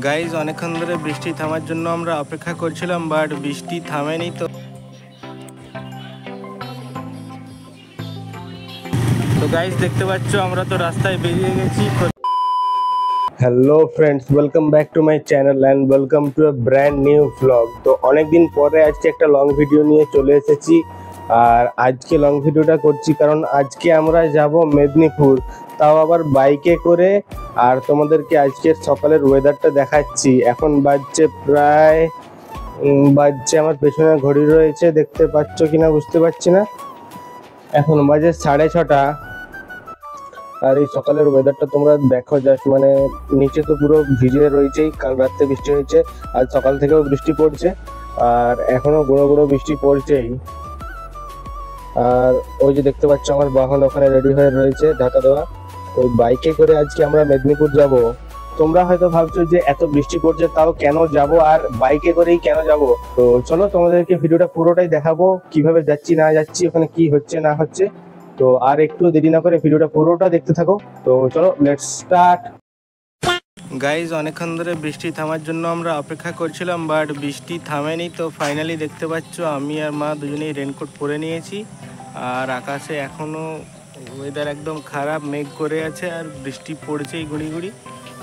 Guys অনেকক্ষণ ধরে বৃষ্টি থামার জন্য আমরা অপেক্ষা করছিলাম, বাট বৃষ্টি থামেনি। তো গাইজ দেখতে পাচ্ছ আমরা তো রাস্তায় বেরিয়ে গেছি। Hello friends, welcome back to my channel and welcome to A brand new vlog. তো অনেকদিন পরে আজকে একটা লং ভিডিও নিয়ে চলে এসেছি। আর আজকে লং ভিডিওটা করছি কারণ আজকে আমরা যাব মেদিনীপুর, তাও আবার বাইকে করে। আর তোমাদেরকে আজকের সকালের ওয়েদারটা দেখাচ্ছি। এখন বাজছে প্রায় আমার পেছনে ঘড়ি রয়েছে, দেখতে পাচ্ছ কিনা বুঝতে পারছি না। এখন বাজে 6:30। আর এই সকালের ওয়েদারটা তোমরা দেখো জাস্ট, মানে নিচে তো পুরো ভিজে রয়েছেই। কাল রাত্রে বৃষ্টি হয়েছে, আজ সকাল থেকেও বৃষ্টি পড়ছে, আর এখনো গুঁড়ো গুঁড়ো বৃষ্টি পড়ছেই। আর ওই যে দেখতে পাচ্ছ আমার বাহন ওখানে রেডি হয়ে রয়েছে ঢাকা দেওয়া। তো বাইকে করে আজকে আমরা মেদিনীপুর যাব। তোমরা হয়তো ভাবছো যে এত বৃষ্টি পড়ছে তাও কেন যাব, আর বাইকে করেই কেন যাব। তো চলো তোমাদেরকে ভিডিওটা পুরোটাই দেখাবো, কিভাবে যাচ্ছি না যাচ্ছি, ওখানে কি হচ্ছে না হচ্ছে। তো আর একটু দেরি না করে ভিডিওটা পুরোটা দেখতে থাকো। তো চলো লেটস স্টার্ট। গাইজ অনেকক্ষণ ধরে বৃষ্টি থামার জন্য আমরা অপেক্ষা করছিলাম, বাট বৃষ্টি থামেনি। তো ফাইনালি দেখতে পাচ্ছ আমি আর মা দুজনেই রেনকোট পরে নিয়েছি। আর আকাশে এখনো ওয়েদার একদম খারাপ, মেঘ করে আছে আর বৃষ্টি পড়ছেই গুঁড়ি গুঁড়ি।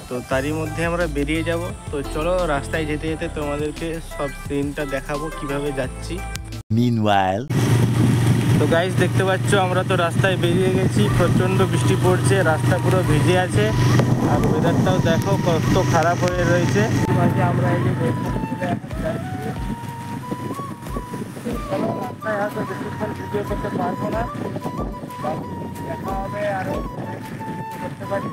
তো তারই মধ্যে আমরা বেরিয়ে যাব। তো চলো রাস্তায় যেতে যেতে তোমাদেরকে সব সিনটা দেখাবো কিভাবে যাচ্ছি। Meanwhile, তো গাইজ দেখতে পাচ্ছ আমরা তো রাস্তায় বেরিয়ে গেছি। প্রচণ্ড বৃষ্টি পড়ছে, রাস্তা পুরো ভিজে আছে, আর ওয়েদারটাও দেখো কত খারাপ হয়ে রয়েছে। আমরা এই যে রাস্তায় হয়তো বেশিক্ষণ ভিডিও করতে পারবো না, দেখা হবে আরো করতে পারি।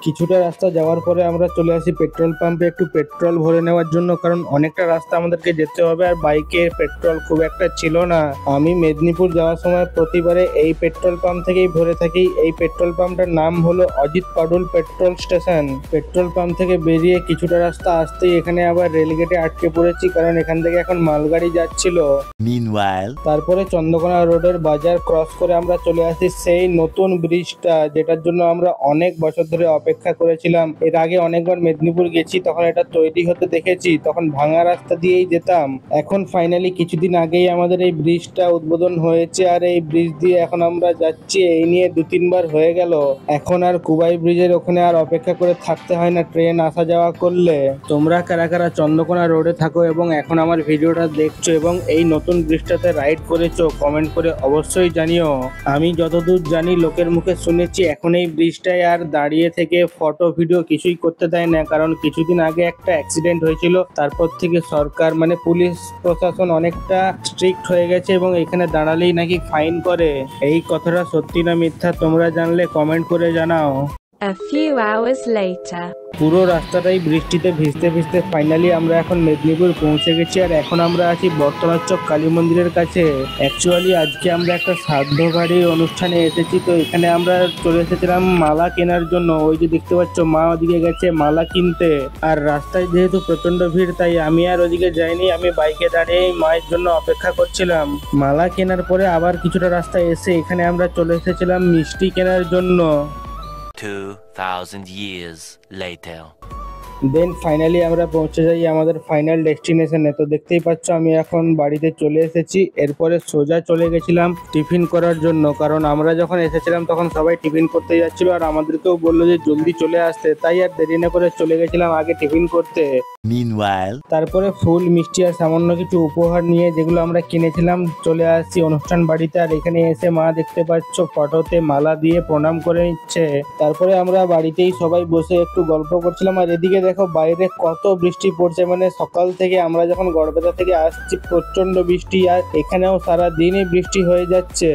কিছুটা রাস্তা যাওয়ার পরে আমরা চলে আসি পেট্রোল পাম্পে একটু পেট্রোল ভরে নেওয়ার জন্য, কারণ অনেকটা রাস্তা আমাদেরকে যেতে হবে আর বাইকে পেট্রোল খুব একটা ছিল না। আমি মেদিনীপুর যাওয়ার সময় প্রতিবারে এই পেট্রোল পাম্প থেকেই ভরে থাকি। এই পেট্রোল পাম্পটার নাম হলো Ajit Padul petrol station. Petrol pump থেকে বেরিয়ে কিছুটা রাস্তা আসতেই এখানে আবার রেলগেটে আটকে পড়েছি, কারণ এখান থেকে এখন মালগাড়ি যাচ্ছিল। meanwhile, তারপরে চন্দ্রকোনা রোডের বাজার ক্রস করে আমরা চলে আসি সেই নতুন ব্রিজটা, যেটার জন্য আমরা অনেক বছর ধরে অপেক্ষা করেছিলাম। এর আগে অনেকবার মেদিনীপুর গেছি, তখন এটা তৈরি হতে দেখেছি, তখন ভাঙা রাস্তা দিয়েই যেতাম। এখন ফাইনালি কিছুদিন আগেই আমাদের এই ব্রিজটা উদ্বোধন হয়েছে, আর এই ব্রিজ দিয়ে এখন আমরা যাচ্ছি। এই নিয়ে 2-3 বার হয়ে গেল। এখন আর কুবাই ব্রিজের ওখানে আর অপেক্ষা করে থাকতে হয় না ট্রেন আসা যাওয়া করলে। তোমরা কারা কারা চন্দ্রকোনা রোডে থাকো এবং এখন আমার ভিডিওটা দেখছো এবং এই নতুন ব্রিজটাতে রাইড করেছো, কমেন্ট করে অবশ্যই জানিও। আমি যতদূর জানি, লোকের মুখে শুনেছি এখন এই ব্রিজটায় আর দাঁড়িয়ে থেকে ফটো ভিডিও কিছুই করতে দেয় না, কারণ কিছুদিন আগে একটা অ্যাক্সিডেন্ট হয়েছিল। তারপর থেকে সরকার মানে পুলিশ প্রশাসন অনেকটা স্ট্রিক্ট হয়ে গেছে এবং এখানে দাঁড়ালেই নাকি ফাইন করে। এই কথাটা সত্যি না মিথ্যা তোমরা জানলে কমেন্ট করে জানাও। A few hours later. পুরো রাস্তাটাই বৃষ্টিতে ভিজতে ভিজতে ফাইনালি আমরা এখন মেদিনীপুর পৌঁছে গেছি। আর এখন আমরা আছি বর্তমান চক কালী মন্দিরের কাছে। অ্যাকচুয়ালি আজকে আমরা একটা শ্রাদ্ধ বাড়ির অনুষ্ঠানে এসেছি, তো এখানে আমরা চলে এসেছিলাম মালা কেনার জন্য। ওই যে দেখতে পাচ্ছ মা ওদিকে গেছে মালা কিনতে। আর রাস্তায় যেহেতু প্রচন্ড ভিড়, তাই আমি আর ওদিকে যাইনি, আমি বাইকে দাঁড়িয়ে মায়ের জন্য অপেক্ষা করছিলাম। মালা কেনার পরে আবার কিছুটা রাস্তা এসে এখানে আমরা চলে এসেছিলাম মিষ্টি কেনার জন্য। 2000 years later. দেন ফাইনালি আমরা পৌঁছে যাই আমাদের ফাইনাল ডেস্টিনেশনে। তো দেখতেই পাচ্ছ আমি এখন বাড়িতে চলে এসেছি। এরপরে সোজা চলে গেছিলাম টিফিন করার জন্য, কারণ আমরা যখন এসেছিলাম তখন সবাই টিফিন করতে যাচ্ছিল আর আমাদেরকেও বললো যে জলদি চলে আসতে, তাই আর দেরি না করে চলে গেছিলাম আগে টিফিন করতে। Meanwhile, তারপরে ফুল মিষ্টি আর সামান্য কিছু উপহার নিয়ে যেগুলো আমরা কিনেছিলাম চলে আসছি অনুষ্ঠান বাড়িতে। আর এখানে এসে মা দেখতে পাচ্ছ ফটোতে মালা দিয়ে প্রণাম করে নিচ্ছে। তারপরে আমরা বাড়িতেই সবাই বসে একটু গল্প করছিলাম। আর এদিকে দেখো বাইরে কত বৃষ্টি পড়ছে, মানে সকাল থেকে আমরা যখন গড়বেতা থেকে আসছি প্রচন্ড বৃষ্টি, আর এখানেও সারা দিনই বৃষ্টি হয়ে যাচ্ছে।